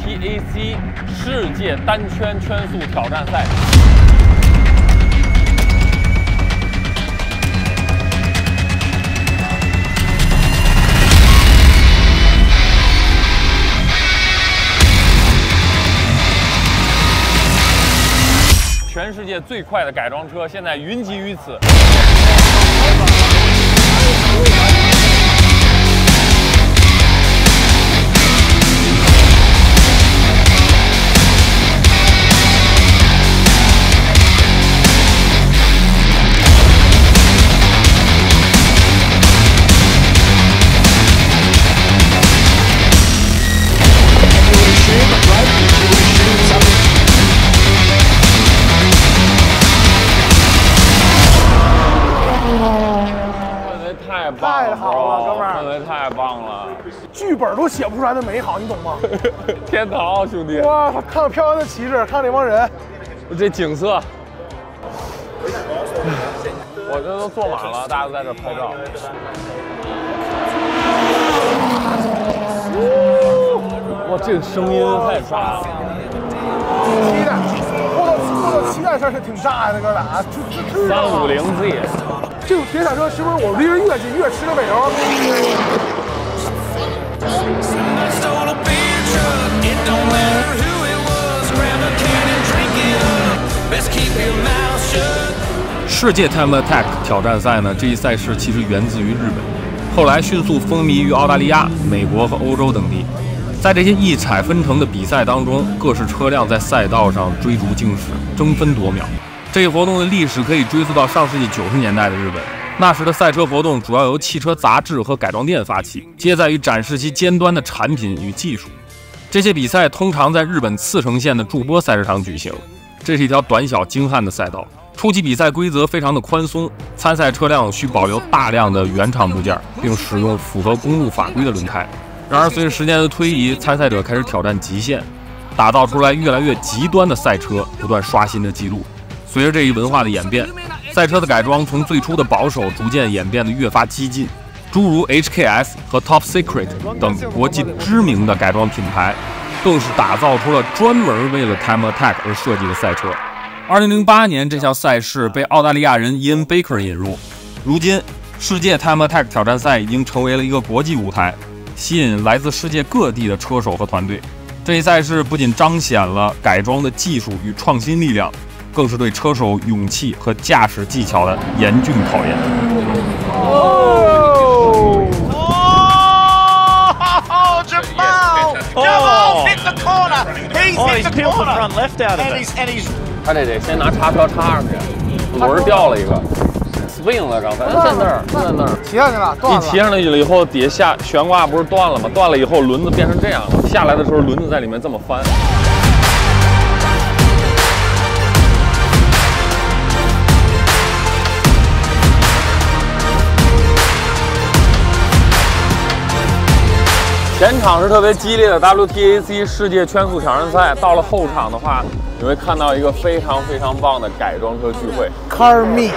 WTAC 世界单圈圈速挑战赛。全世界最快的改装车现在云集于此。 太好了，哥们儿，氛围太棒了，剧本都写不出来的美好，你懂吗？天堂，兄弟！哇，看到漂亮的旗帜，看这帮人，这景色，我这都坐满了，大家都在这拍照。哇，这个声音太炸了！期待，我的期待算是挺炸的，哥俩。350Z。 这种铁铲车是不是我离人越近越吃着尾油？世界 Time Attack 挑战赛呢，这一赛事其实源自于日本，后来迅速风靡于澳大利亚、美国和欧洲等地。在这些异彩纷呈的比赛当中，各式车辆在赛道上追逐竞驶，争分夺秒。 这一活动的历史可以追溯到上世纪90年代的日本，那时的赛车活动主要由汽车杂志和改装店发起，接在于展示其尖端的产品与技术。这些比赛通常在日本茨城县的筑波赛车场举行，这是一条短小精悍的赛道。初期比赛规则非常的宽松，参赛车辆需保留大量的原厂部件，并使用符合公路法规的轮胎。然而，随着时间的推移，参赛者开始挑战极限，打造出来越来越极端的赛车，不断刷新着纪录。 随着这一文化的演变，赛车的改装从最初的保守，逐渐演变得越发激进。诸如 HKS 和 Top Secret 等国际知名的改装品牌，更是打造出了专门为了 Time Attack 而设计的赛车。2008年，这项赛事被澳大利亚人 Ian Baker 引入。如今，世界 Time Attack 挑战赛已经成为了一个国际舞台，吸引来自世界各地的车手和团队。这一赛事不仅彰显了改装的技术与创新力量。 更是对车手勇气和驾驶技巧的严峻考验。Oh, Jamal! Jamal hit the corner. He's peeled the front left out of it. And he's 他这得先拿叉车插上去，轮掉了一个 ，swing 了，刚才在那儿，在那儿，骑上去了，断了。一骑上去了以后，底下悬挂不是断了吗？断了以后，轮子变成这样了，下来的时候轮子在里面这么翻。 前场是特别激烈的 WTAC 世界圈速挑战赛，到了后场的话，你会看到一个非常棒的改装车聚会。Car Me，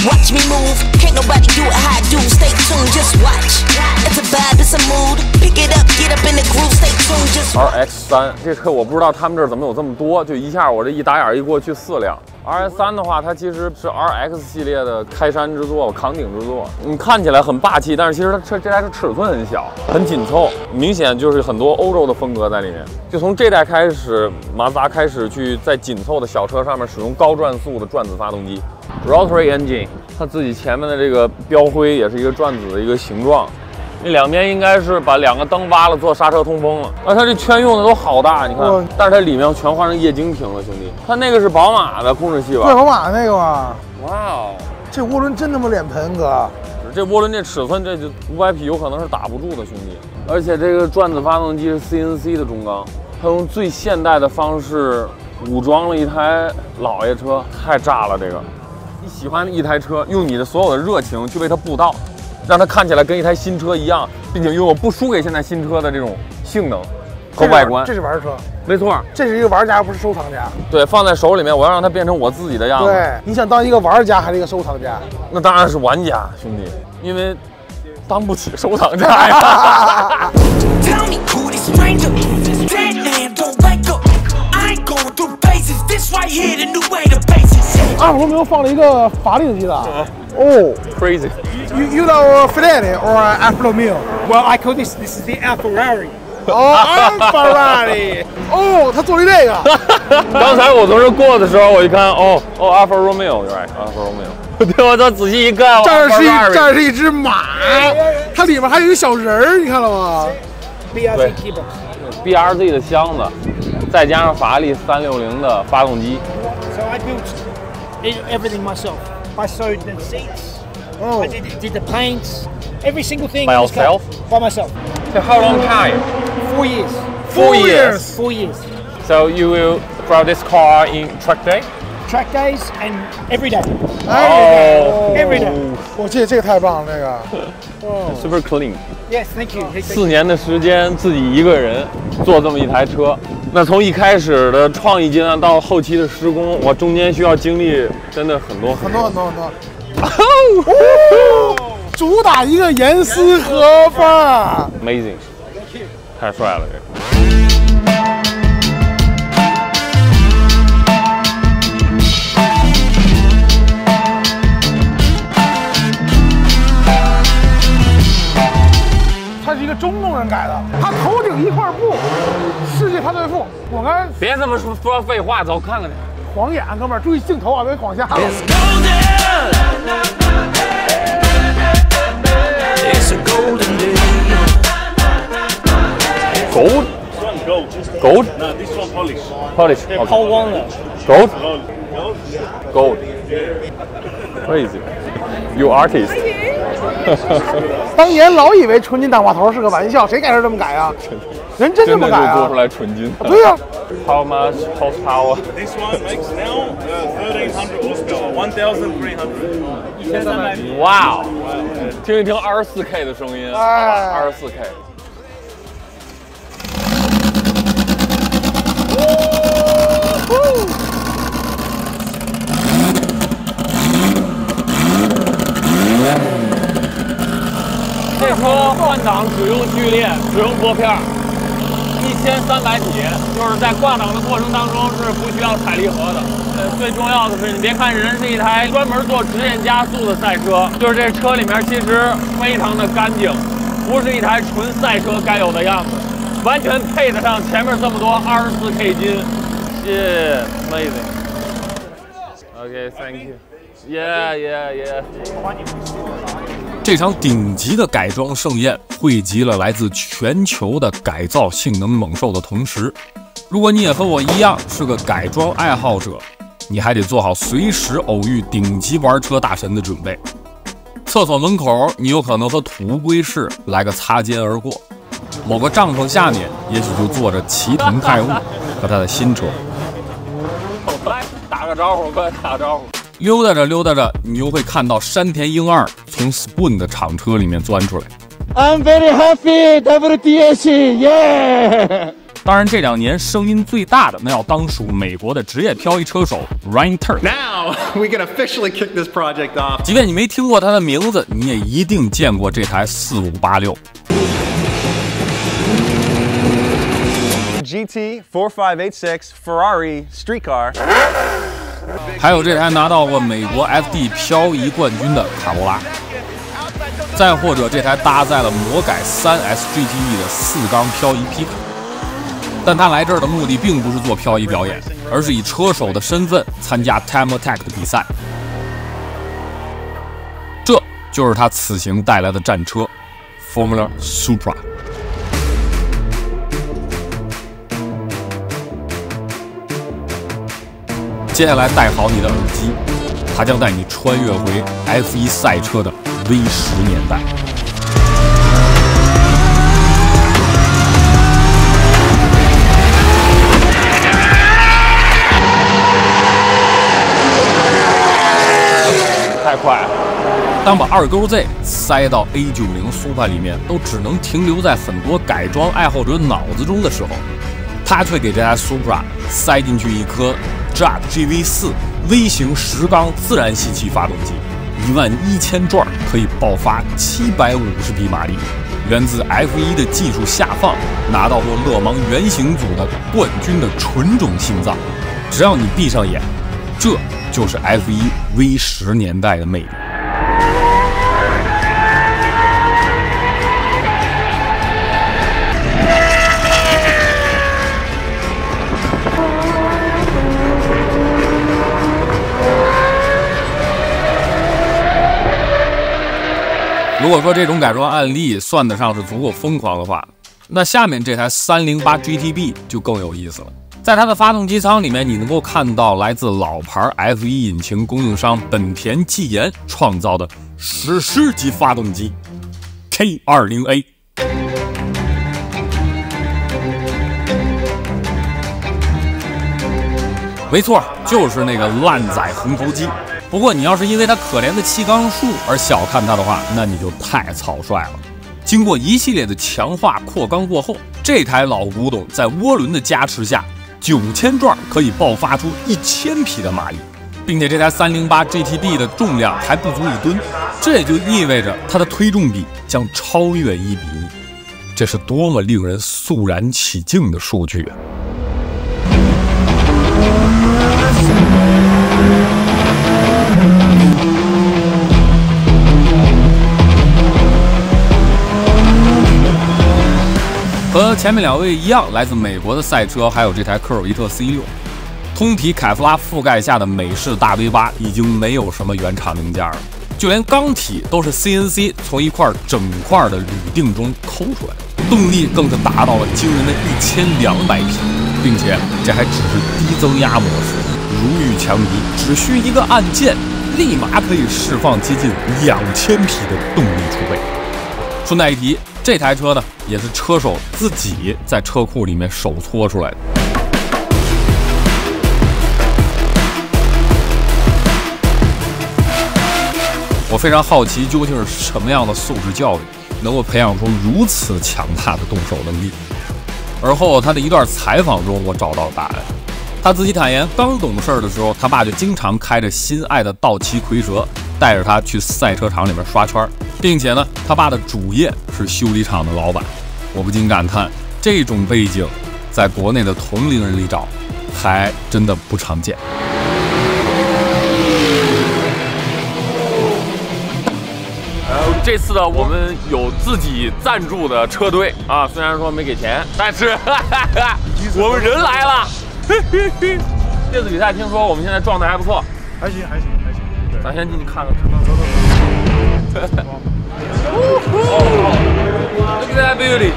Watch me move, can't nobody do it how I do. Stay tuned, just watch. It's a vibe, it's a mood. Pick it up, get up in the groove. Stay tuned, just RX3这车我不知道他们这儿怎么有这么多，就一下我这一打眼一过去4辆。RX3的话，它其实是 RX 系列的开山之作、扛鼎之作。看起来很霸气，但是其实这台车尺寸很小，很紧凑，明显就是很多欧洲的风格在里面。就从这代开始，马自达开始去在紧凑的小车上面使用高转速的转子发动机。 Rotary engine， 它自己前面的这个标徽也是一个转子的一个形状，那两边应该是把2个灯挖了做刹车通风了。它这圈用的都好大，你看，但是它里面全换成液晶屏了，兄弟。它那个是宝马的控制器吧？对，宝马那个嘛。哇哦，这涡轮真他妈脸盆，哥。这涡轮这尺寸，这就500匹有可能是打不住的，兄弟。而且这个转子发动机是 CNC 的中缸，它用最现代的方式武装了一台老爷车，太炸了这个。 你喜欢一台车，用你的所有的热情去为它布道，让它看起来跟一台新车一样，并且拥有不输给现在新车的这种性能和外观。这是玩车，没错，这是一个玩家，不是收藏家。对，放在手里面，我要让它变成我自己的样子。对，你想当一个玩家还是一个收藏家？那当然是玩家，兄弟，因为当不起收藏家呀。阿尔法罗密欧放了一个法力的鸡蛋。哦 ，crazy。You know Ferrari or Alfa Romeo? Well, I call this is the Alfa Ferrari. 哦，Ferrari。哦，他做了这个。刚才我从这过的时候，我一看，哦，Alfa Romeo，right，Alfa Romeo。对，我再仔细一看，这是一只马，它里面还有一个小人儿，你看了吗 BRZ gearbox. BRZ 的箱子，再加上法拉利360的发动机。So I built everything myself. I sewed the seats. Oh. I did the paints. Every single thing By in this car, yourself? by myself. So how long time? 4 years. 4 years. 4 years. So you will drive this car in track day? Track days and every day. 哦 Every day. 我记得这个太棒了，这个。 ，super clean。 Yes, thank you. 4年的时间，自己一个人做这么一台车，那从一开始的创意阶段到后期的施工，我中间需要经历真的很多。主打一个严丝合缝。Amazing， 太帅了这个。他是一个中东人改的，他头顶一块布，世界他最富。我刚才别这么说废话，走看看去。晃眼，哥们儿，注意镜头啊，别晃瞎了。Gold? Gold? No, this one polish. Polish. 抛光的。 Gold? Gold. Crazy. You artist. 当年老以为纯金大花头是个玩笑，谁改成这么改啊？人真这么改啊？真的就做出来纯金。对呀。 How much horsepower? This one makes now 1,300 horsepower, 1,300. 哇哦！听一听24K 的声音，24K。这车换挡只用序列，只用拨片，1300匹，就是在挂档的过程当中是不需要踩离合的。最重要的是，你别看人是一台专门做直线加速的赛车，就是这车里面其实非常的干净，不是一台纯赛车该有的样子，完全配得上前面这么多24K 金。Amazing. Okay, thank you. Yeah. 这场顶级的改装盛宴汇集了来自全球的改造性能猛兽的同时，如果你也和我一样是个改装爱好者，你还得做好随时偶遇顶级玩车大神的准备。厕所门口，你有可能和土乌龟式来个擦肩而过；某个帐篷下面，也许就坐着齐藤泰悟和他的新车。来，打个招呼，快打个招呼。溜达着，你又会看到山田英二从 Spoon 的厂车里面钻出来。I'm very happy, WTS, yeah！ 当然，这2年声音最大的那要当属美国的职业漂移车手 Ryan Turk。Now we can officially kick this project off。 即便你没听过他的名字，你也一定见过这台4586。GT 4586 Ferrari street car。还有这台拿到过美国 FD 漂移冠军的卡罗拉，再或者这台搭载了魔改3S GTE 的4缸漂移皮卡。但他来这儿的目的并不是做漂移表演，而是以车手的身份参加 Time Attack 的比赛。这就是他此行带来的战车 Formula Supra。接下来戴好你的耳机，它将带你穿越回 F1 赛车的 V10年代。太快了！当把2勾 Z 塞到 A90 Supra 里面，都只能停留在很多改装爱好者脑子中的时候，他却给这台 Supra 塞进去一颗 JAT GV4 微型10缸自然吸气发动机，11000转可以爆发750匹马力，源自 F1 的技术下放，拿到过勒芒原型组的冠军的纯种心脏。只要你闭上眼，这就是 F1 V10年代的魅力。如果说这种改装案例算得上是足够疯狂的话，那下面这台308 GTB 就更有意思了。在它的发动机舱里面，你能够看到来自老牌 F1 引擎供应商本田技研创造的史诗级发动机 K20A。没错，就是那个烂仔红头机。不过你要是因为它可怜的气缸数而小看它的话，那你就太草率了。经过一系列的强化扩缸过后，这台老古董在涡轮的加持下，9000转可以爆发出1000匹的马力，并且这台308 GTB 的重量还不足1吨，这也就意味着它的推重比将超越1比1，这是多么令人肃然起敬的数据啊！和前面2位一样，来自美国的赛车还有这台科尔维特 C6， 通体凯夫拉覆盖下的美式大 V8已经没有什么原厂零件了，就连缸体都是 CNC 从一块整块的铝锭中抠出来的，动力更是达到了惊人的1200匹，并且这还只是低增压模式，如遇强敌，只需一个按键，立马可以释放接近2000匹的动力储备。顺带一提，这台车呢，也是车手自己在车库里面手搓出来的。我非常好奇，究竟是什么样的素质教育，能够培养出如此强大的动手能力？而后他的一段采访中，我找到了答案。他自己坦言，刚懂事的时候，他爸就经常开着心爱的道奇蝰蛇，带着他去赛车场里面刷圈，并且呢，他爸的主业是修理厂的老板。我不禁感叹，这种背景在国内的同龄人里找，还真的不常见。这次呢，我们有自己赞助的车队啊，虽然说没给钱，但是我们人来了。这次比赛听说我们现在状态还不错，还行。对，咱先进去看看。Look at that beauty.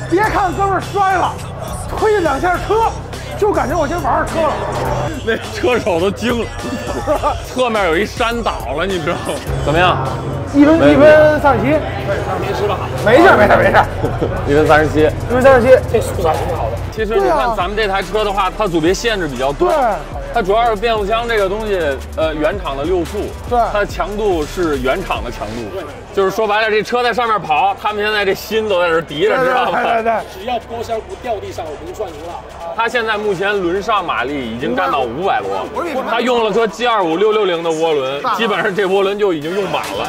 别看哥们儿摔了，推了2下车，就感觉我先玩上车了。那车手都惊了，侧面有一山倒了，你知道吗？怎么样？1分37，没事吧？没事。1分37，这速度还挺好的。其实你看咱们这台车的话，它组别限制比较多。对。它主要是变速箱这个东西，原厂的6速，对，它的强度是原厂的强度，就是说白了，这车在上面跑，他们现在这心都在这提着，知道吗？对，只要波箱不掉地上，我们就算赢了。它现在目前轮上马力已经干到500多，它用了颗G25 660的涡轮，基本上这涡轮就已经用满了。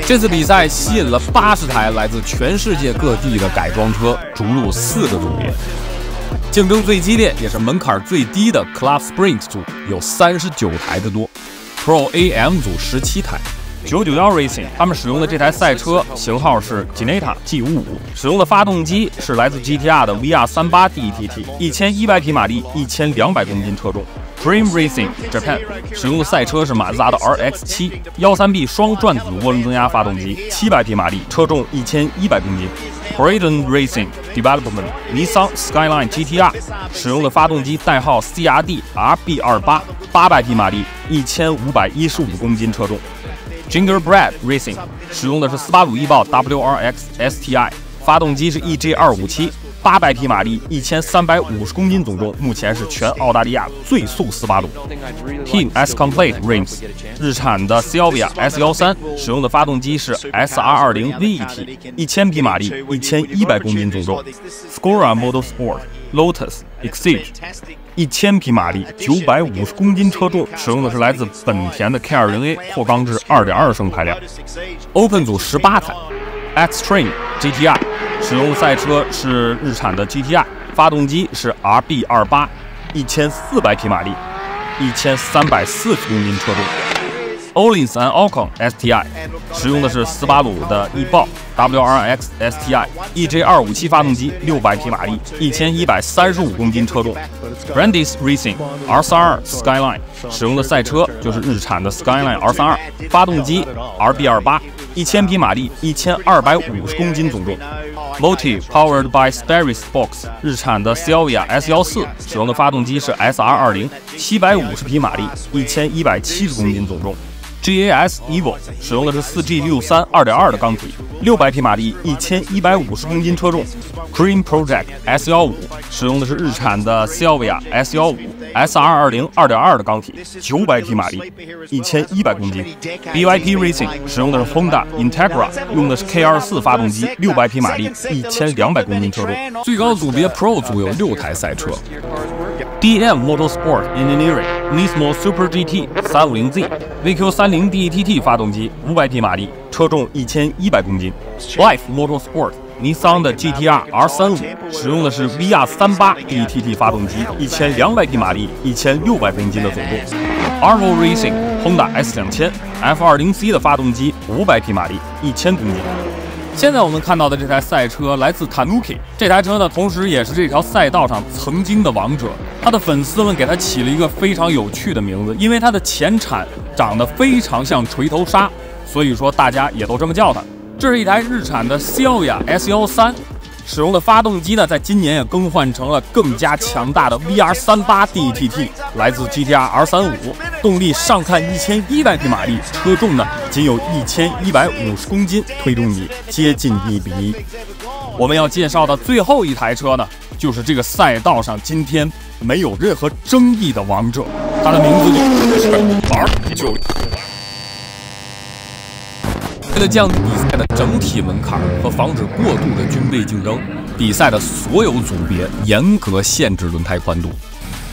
这次比赛吸引了80台来自全世界各地的改装车，逐入4个组别。竞争最激烈也是门槛最低的 Club Sprint 组有39台的多，Pro AM 组17台， 991 Racing， 他们使用的这台赛车型号是 Ginetta G55， 使用的发动机是来自 GTR 的 VR38 DTT，1100匹马力，1200公斤车重。Dream Racing Japan 使用的赛车是马自达的 RX7 13B 双转子涡轮增压发动机，700匹马力，车重1100公斤。Proton Racing Development 尼桑 Skyline GTR 使用的发动机代号 CRD RB28 ，800匹马力，1515公斤车重。Gingerbread Racing 使用的是485翼豹 WRX STI， 发动机是 EJ257，800匹马力，1350公斤总重，目前是全澳大利亚最速485。Team S Complete Rims 日产的 Silvia S13 使用的发动机是 SR20 VET，1000匹马力，1100公斤总重。Scora Motorsport Lotus Exceed 1000匹马力，950公斤车重，使用的是来自本田的 K20A 或钢制2.2升排量。Open 组18台 Xtreme GTR 使用的赛车是日产的 GTR， 发动机是 RB28，1400匹马力，1340公斤车重。Ohlins and Ocon STI 使用的是485的翼豹 WRX STI EJ257 发动机，600匹马力，1135公斤车重。Brandis Racing R32 Skyline 使用的赛车就是日产的 Skyline R32， 发动机 RB28，1000匹马力，1250公斤总重。Motive Powered by Sperry Box 日产的 Silvia S14 使用的发动机是 SR20，750匹马力，1170公斤总重。GAS Evo 使用的是 4G63 2.2 的钢体，600匹马力，1150公斤车重。Cream Project S15 使用的是日产的 Silvia S15 SR20 2.2 的钢体，900匹马力，1100公斤。BYP Racing 使用的是 Honda Integra， 用的是 K24 发动机，600匹马力，1200公斤车重。最高组别 Pro 组有6台赛车。DM Motorsport Engineering Nismo Super GT 350Z VQ30 DTT 发动机，500匹马力，车重1100公斤。Life Motorsport 尼桑的 GTR R35 使用的是 VR38 DTT 发动机，1200匹马力，1600公斤的总重。Arvo Racing Honda S2000 F20C 的发动机，500匹马力，1000公斤。现在我们看到的这台赛车来自 Tanuki， 这台车呢，同时也是这条赛道上曾经的王者。他的粉丝们给他起了一个非常有趣的名字，因为它的前铲长得非常像锤头鲨，所以说大家也都这么叫它。这是一台日产的 Silvia S13， 使用的发动机呢，在今年也更换成了更加强大的 VR38 DTT， 来自 GTR R35， 动力上看1100匹马力，车重呢仅有1150公斤，推重比接近1比1。我们要介绍的最后一台车呢，就是这个赛道上今天没有任何争议的王者，它的名字就是 R96。为了降低比赛的整体门槛和防止过度的军备竞争，比赛的所有组别严格限制轮胎宽度。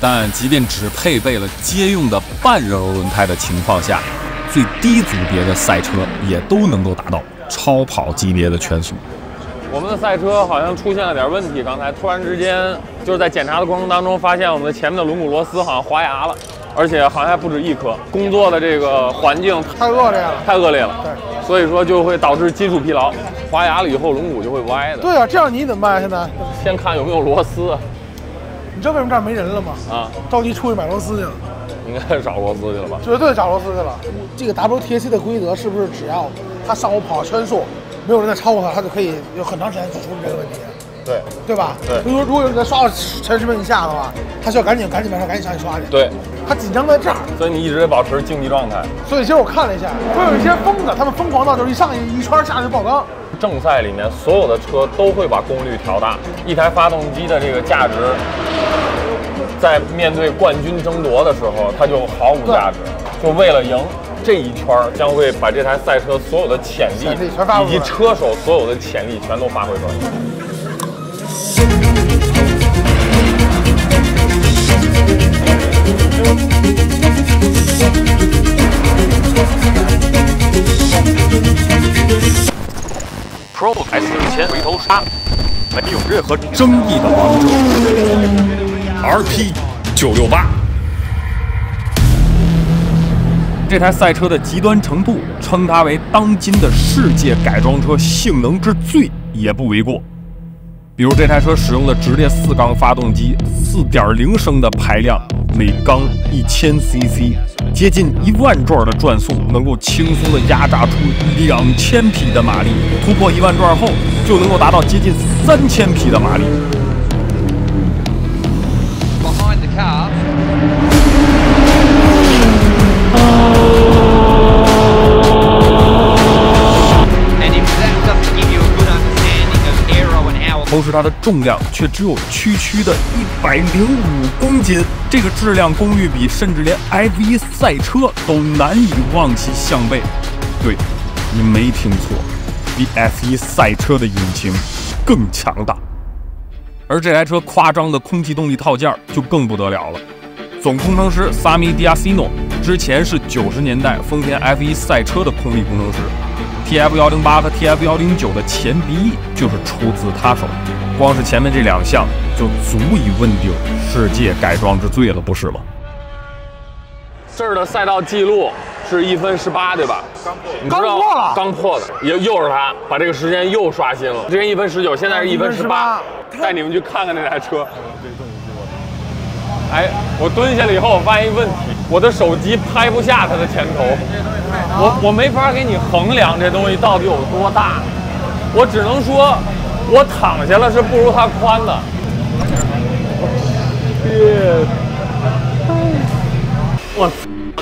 但即便只配备了街用的半热柔轮胎的情况下，最低组别的赛车也都能够达到超跑级别的圈速。我们的赛车好像出现了点问题，刚才突然之间就是在检查的过程当中，发现我们的前面的轮毂螺丝好像滑牙了，而且好像还不止一颗。工作的这个环境太恶劣了，太恶劣了。对，所以说就会导致金属疲劳，滑牙了以后轮毂就会歪的。对啊，这样你怎么办？现在先看有没有螺丝。你知道为什么这儿没人了吗？啊，着急出去买螺丝去了。应该是找螺丝去了吧？绝对找螺丝去了。这个 WTCC 的规则是不是只要他上午跑圈速，没有人再超过他，他就可以有很长时间去处理这个问题？对，对吧？对。如果有人在刷到前10分以下的话，他需要赶紧马上上去刷去。对。他紧张在这儿，所以你一直得保持竞技状态。所以其实我看了一下，会有一些疯子，他们疯狂到就是一上一圈下去爆缸。正赛里面所有的车都会把功率调大，一台发动机的这个价值，在面对冠军争夺的时候，它就毫无价值。就为了赢这一圈，将会把这台赛车所有的潜力以及车手所有的潜力全都发挥出来。Pro S6000回头鲨，没有任何争议的王者 RP968。这台赛车的极端程度，称它为当今的世界改装车性能之最也不为过。比如这台车使用了直列4缸发动机，4.0升的排量，每缸1000 cc， 接近1万转的转速，能够轻松的压榨出2000匹的马力，突破1万转后，就能够达到接近3000匹的马力。Behind the car. Aero 同时它的重量却只有区区的105公斤，这个质量功率比甚至连 F1 赛车都难以望其项背。对，你没听错，比 F1 赛车的引擎更强大。而这台车夸张的空气动力套件就更不得了了。总工程师萨米·迪亚西诺之前是90年代丰田 F1 赛车的空力工程师。TF108 和 TF109 的前鼻翼就是出自他手，光是前面这2项就足以问鼎世界改装之最了，不是吗？这儿的赛道记录是1分18，对吧？刚破了，刚破的，又是他把这个时间又刷新了。之前1分19，现在是1分18。带你们去看看那台车。哎，我蹲下了以后，我发现一个问题，我的手机拍不下它的前头。我没法给你衡量这东西到底有多大，我只能说，我躺下了是不如它宽的。我，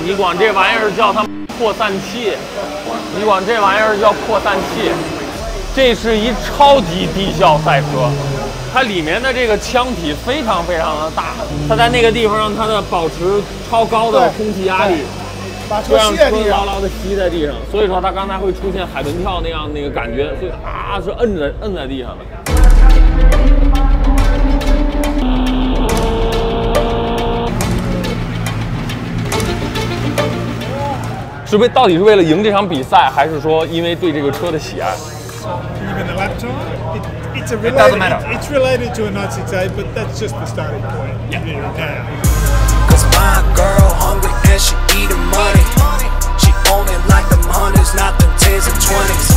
你管这玩意儿叫它扩散器，你管这玩意儿叫扩散器，这是一超级低效赛车，它里面的这个腔体非常非常的大，它在那个地方让它的保持超高的空气压力。会让车牢牢的吸在地上，所以说它刚才会出现海豚跳那样那个感觉，所以是摁在地上的。到底是为了赢这场比赛，还是说因为对这个车的喜爱 Even the lap time, it doesn't matter. It's related to a 968, but that's just the starting point. Yeah. Cause my girl hungry and she eating money. She only like them hundreds, not them 10s and 20s.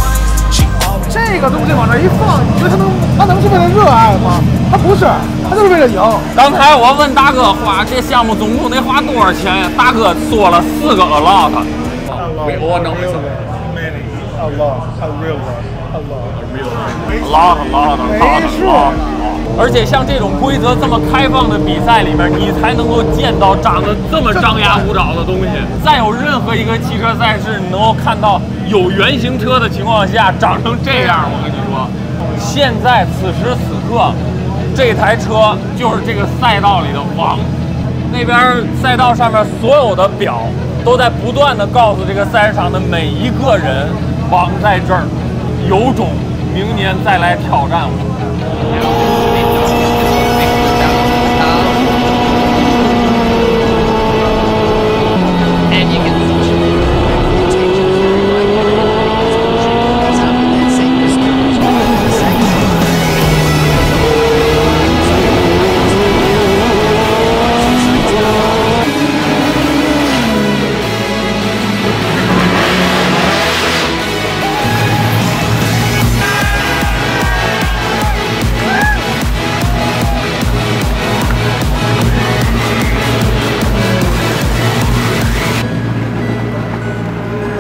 这个东西往这一放，你觉得他能是为了热爱吗？他不是，他就是为了赢。刚才我问大哥花这项目总共得花多少钱呀？大哥说了4个 allot。We all know it's a real lot。而且像这种规则这么开放的比赛里面，你才能够见到长得这么张牙舞爪的东西。再有任何一个汽车赛事，你能够看到有原型车的情况下长成这样，我跟你说，现在此时此刻，这台车就是这个赛道里的王。那边赛道上面所有的表都在不断的告诉这个赛事场的每一个人，王在这儿，有种明年再来挑战我。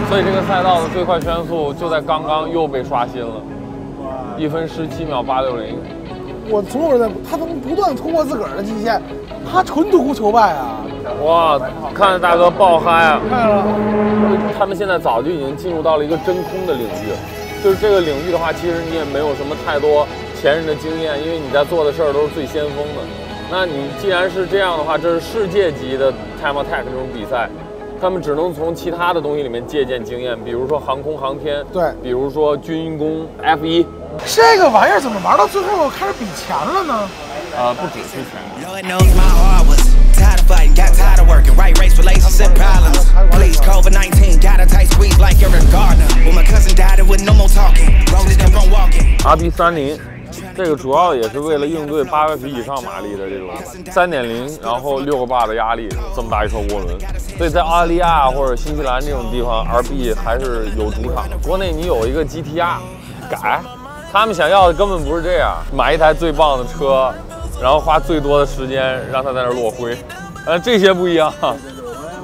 所以这个赛道的最快圈速就在刚刚又被刷新了，1分17秒860。我从头在，他能不断突破自个儿的极限，他纯独孤求败啊！哇，看着大哥爆嗨啊！看了，他们现在早就已经进入到了一个真空的领域，就是这个领域的话，其实你也没有什么太多前人的经验，因为你在做的事儿都是最先锋的。那你既然是这样的话，这是世界级的 Time Attack 这种比赛。他们只能从其他的东西里面借鉴经验，比如说航空航天，对，比如说军工 F1。这个玩意儿怎么玩到最后开始比钱了呢？不止是钱。Tired of fighting, got tired of working. Right race, relationship problems. Please, COVID-19, got a tight squeeze like you're a gardener. When my cousin died, it was no more talking. Roses kept on walking. RB30 这个主要也是为了应对800匹以上马力的这种3.0，然后6个bar的压力，这么大一车涡轮。所以在澳大利亚或者新西兰这种地方 ，RB 还是有主场的。国内你有一个 GTR， 改，他们想要的根本不是这样，买一台最棒的车，然后花最多的时间让它在那儿落灰。这些不一样，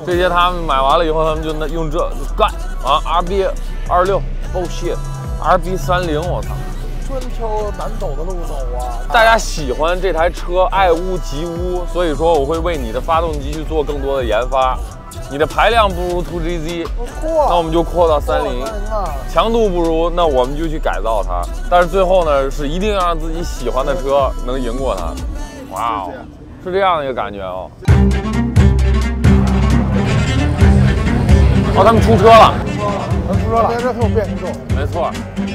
这些他们买完了以后，他们就用这干啊 ，RB 26 bullshit，RB 30，我操。专挑难走的路走啊！大家喜欢这台车，爱屋及乌，所以说我会为你的发动机去做更多的研发。你的排量不如 2GZ， 那我们就扩到30；强度不如，那我们就去改造它。但是最后呢，是一定要让自己喜欢的车能赢过它。哇哦，是这样的一个感觉哦。哦，他们出车了。出车了，这很有辨识度。没错，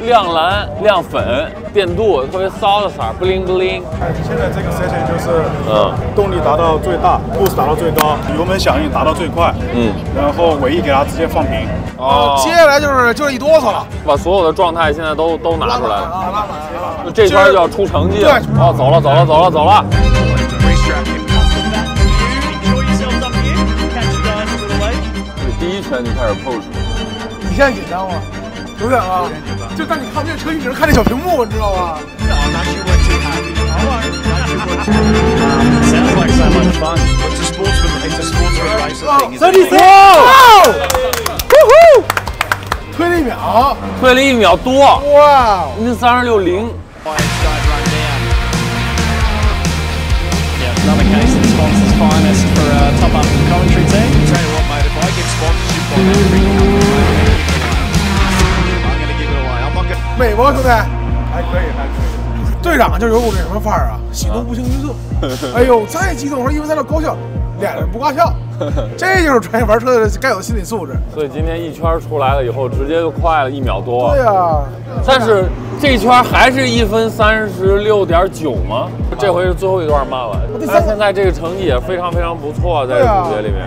亮蓝、亮粉，电镀特别骚的色儿 ，bling bling。现在这个 session 就是动力达到最大 ，boost 达到最高，油门响应达到最快，然后尾翼给它直接放平。哦，接下来就是一哆嗦了，把所有的状态现在都拿出来了，就这圈就要出成绩了。哦，走了。第一圈就开始 push。你现在紧张吗？有点啊，就当你看这车，你只能看这小屏幕，你知道吗？34，推了1秒，推了1秒多，哇！那36.0。Another case of sponsors finest for a top up commentary team. Tell you what, mate, if I get sponsorship on every company, I'm going to give it away. I'm not going to. 美国兄弟，还可以。队长就有股那什么范儿啊，喜怒不形于色。哎呦，再激动时候因为在那高兴，脸上不挂笑。这就是专业玩车的该有的心理素质。所以今天一圈出来了以后，直接就快了1秒多。对呀，但是这一圈还是1分36.9吗？这回是最后一段慢了。但现在这个成绩也非常不错，在总结里面。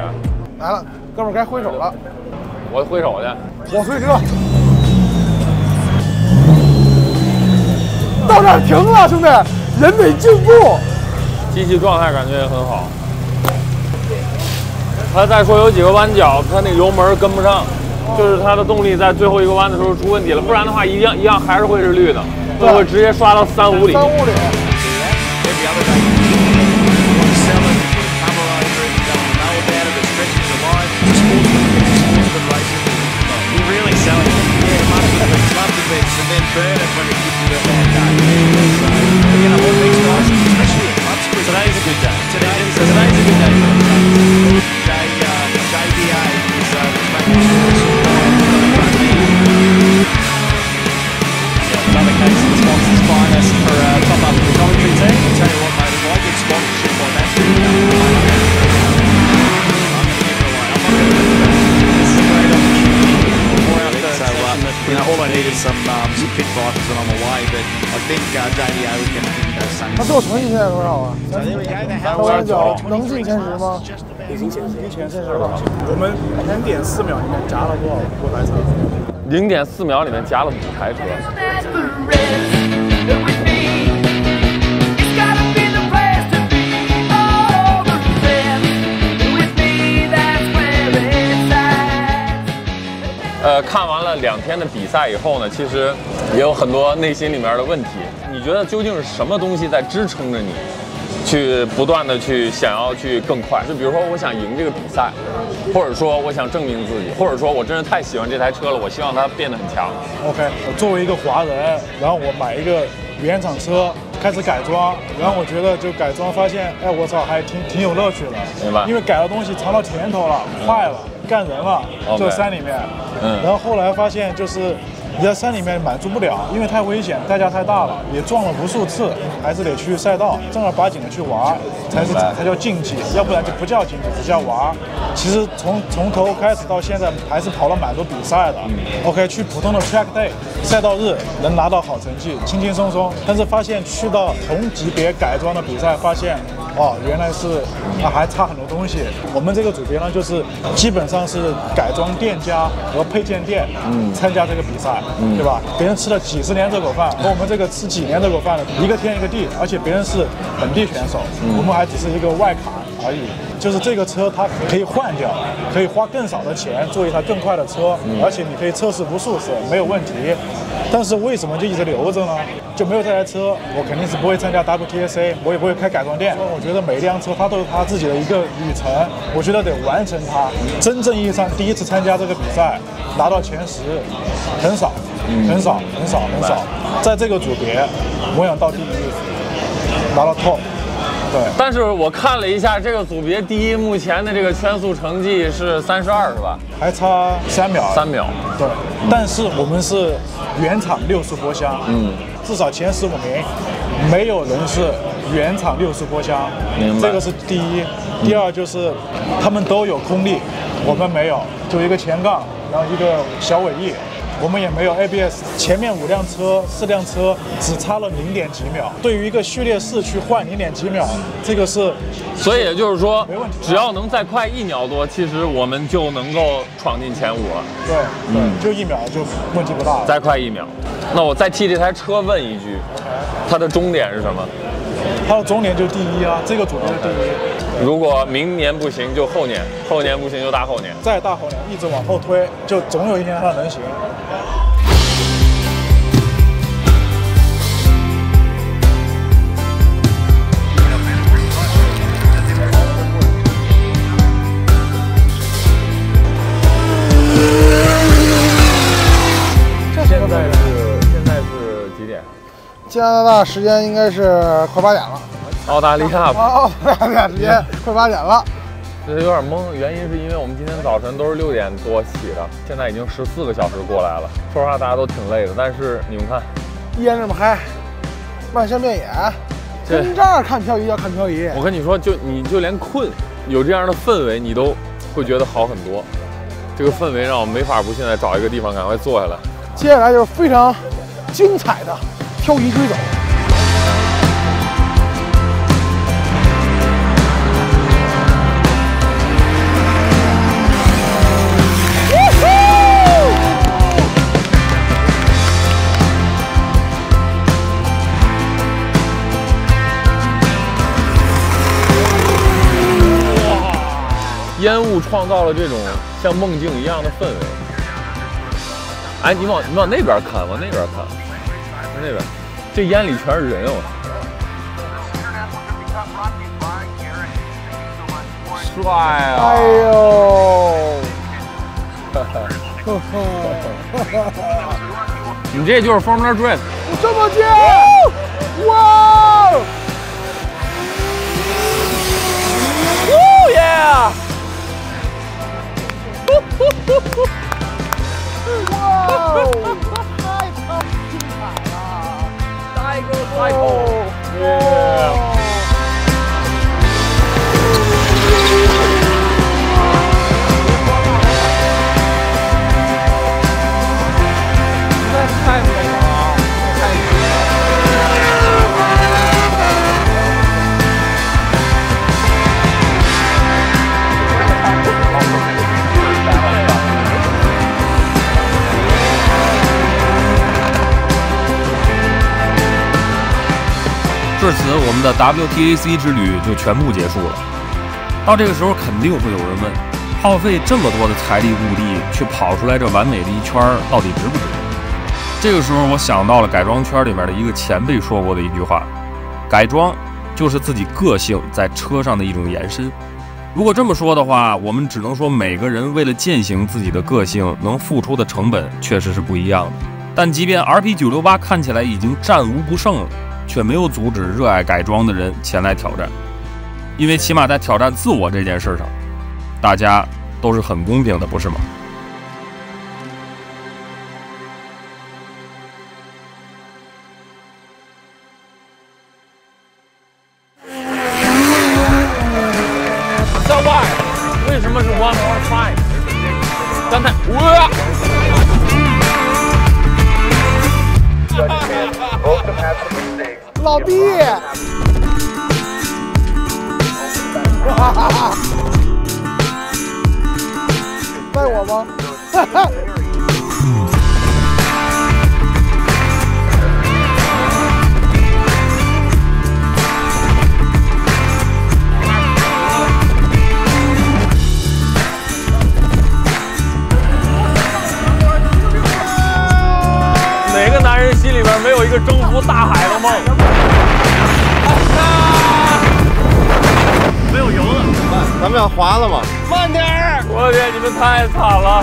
来了，哥们儿该挥手了。我挥手去。我推车。到这儿停了，兄弟，人得进步。机器状态感觉也很好。他再说有几个弯角，他那个油门跟不上，就是他的动力在最后一个弯的时候出问题了，不然的话一样还是会是绿的，会直接刷到35里。Today's a good day. Today's a good day. JBA is making sure another case of the sponsors finest for top up the commentary team. I'll tell you what, mate, if I get sponsorship on that thing, I'm going to give it away. I'm not going to do that. This is a great opportunity. So, all I need is some pit vipers when I'm away, but I think JBA was going to give me those same. 他最后成绩现在多少啊？35.9，能进前10吗？已经前10了。我们0.4秒里面夹了多台车？0.4秒里面夹了5台车。看完了2天的比赛以后呢，其实也有很多内心里面的问题。你觉得究竟是什么东西在支撑着你，去不断的去想要去更快？就比如说，我想赢这个比赛，或者说我想证明自己，或者说我真的太喜欢这台车了，我希望它变得很强。OK， 我作为一个华人，然后我买一个原厂车，开始改装，然后我觉得就改装发现，哎，我操，还挺有乐趣的。明白。因为改了东西尝到甜头了，快了，干人了，就山里面。然后后来发现就是你在山里面满足不了，因为太危险，代价太大了，也撞了无数次，还是得去赛道正儿八经的去玩，才叫竞技，要不然就不叫竞技，只叫玩。其实从头开始到现在，还是跑了蛮多比赛的。OK， 去普通的 track day 赛道日能拿到好成绩，轻轻松松。但是发现去到同级别改装的比赛，发现哦，原来是还差很多东西。我们这个组别呢，就是基本上是改装店家和配件店参加这个比赛，对吧？别人吃了几十年热狗饭，和我们这个吃几年热狗饭的一个天一个地，而且别人是本地选手，我们还只是一个外卡而已。就是这个车它可以换掉，可以花更少的钱做一台更快的车，而且你可以测试无数次没有问题。但是为什么就一直留着呢？就没有这台车，我肯定是不会参加 WTSA， 我也不会开改装店。我觉得每一辆车它都有它自己的一个旅程，我觉得得完成它。真正意义上第一次参加这个比赛拿到前10，很少，很少，很少，很少。在这个组别，我想到第1，拿到 top。对，但是我看了一下这个组别第1，目前的这个圈速成绩是32，是吧？还差3秒。3秒。对，但是我们是原厂6速波箱，至少前15名没有人是原厂6速波箱，这个是第一。第二就是他们都有空力，我们没有，就一个前杠，然后一个小尾翼。我们也没有 ABS， 前面4辆车只差了0点几秒。对于一个序列式去换0点几秒，这个是，所以也就是说，没问题。只要能再快1秒多，其实我们就能够闯进前5了。对，就1秒就问题不大了。再快1秒，那我再替这台车问一句，它的终点是什么？它的终点就第1啊，这个组别是第1。如果明年不行就后年，后年不行就大后年，再大后年一直往后推，就总有一天它能行。现在是几点？加拿大时间应该是快8点了。澳大利亚吧，澳大利亚时间快8点了。这有点懵，原因是因为我们今天早晨都是6点多起的，现在已经14个小时过来了。说实话，大家都挺累的，但是你们看，依然这么嗨，漫山遍野，跟这儿看漂移要看漂移。我跟你说，你就连困，有这样的氛围，你都会觉得好很多。这个氛围让我没法不现在找一个地方赶快坐下来。接下来就是非常精彩的漂移追走。烟雾创造了这种像梦境一样的氛围。哎，你往那边看，往那边看，那边，这烟里全是人哦。帅啊！哎呦！你这就是 Formula Drift。我这么近！哇！哦耶！哇！太精彩了！太酷！耶！太美了，太美了！至此，我们的 WTAC 之旅就全部结束了。到这个时候，肯定会有人问：耗费这么多的财力物力，去跑出来这完美的一圈，到底值不值？这个时候，我想到了改装圈里面的一个前辈说过的一句话：改装就是自己个性在车上的一种延伸。如果这么说的话，我们只能说每个人为了践行自己的个性，能付出的成本确实是不一样的。但即便 RP968 看起来已经战无不胜了，却没有阻止热爱改装的人前来挑战，因为起码在挑战自我这件事上，大家都是很公平的，不是吗？为什么是 one more time？ 刚才哇！老弟，我吗？哪个男人心里边没有一个征服大海的梦？没有油了，咱们要滑了吗？慢点儿！我天，你们太惨了。